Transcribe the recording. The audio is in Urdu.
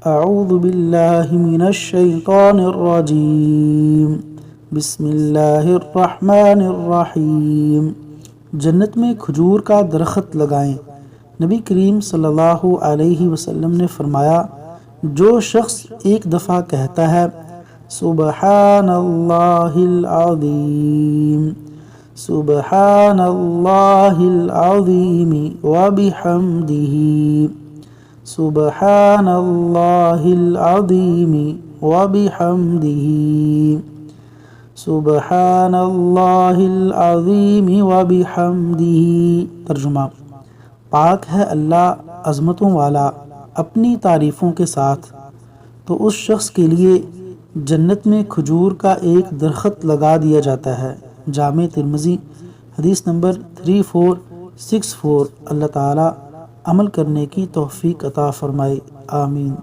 اعوذ باللہ من الشیطان الرجیم بسم اللہ الرحمن الرحیم۔ جنت میں کھجور کا درخت لگائیں۔ نبی کریم صلی اللہ علیہ وسلم نے فرمایا، جو شخص ایک دفعہ کہتا ہے سبحان اللہ العظیم، سبحان اللہ العظیم وبحمدہ، سبحان اللہ العظیم وبحمدہ، سبحان اللہ العظیم وبحمدہ۔ ترجمہ: پاک ہے اللہ عظمتوں والا اپنی تعریفوں کے ساتھ، تو اس شخص کے لیے جنت میں کھجور کا ایک درخت لگا دیا جاتا ہے۔ جامع ترمذی حدیث نمبر 3464۔ اللہ تعالی عمل کرنے کی توفیق عطا فرمائے، آمین۔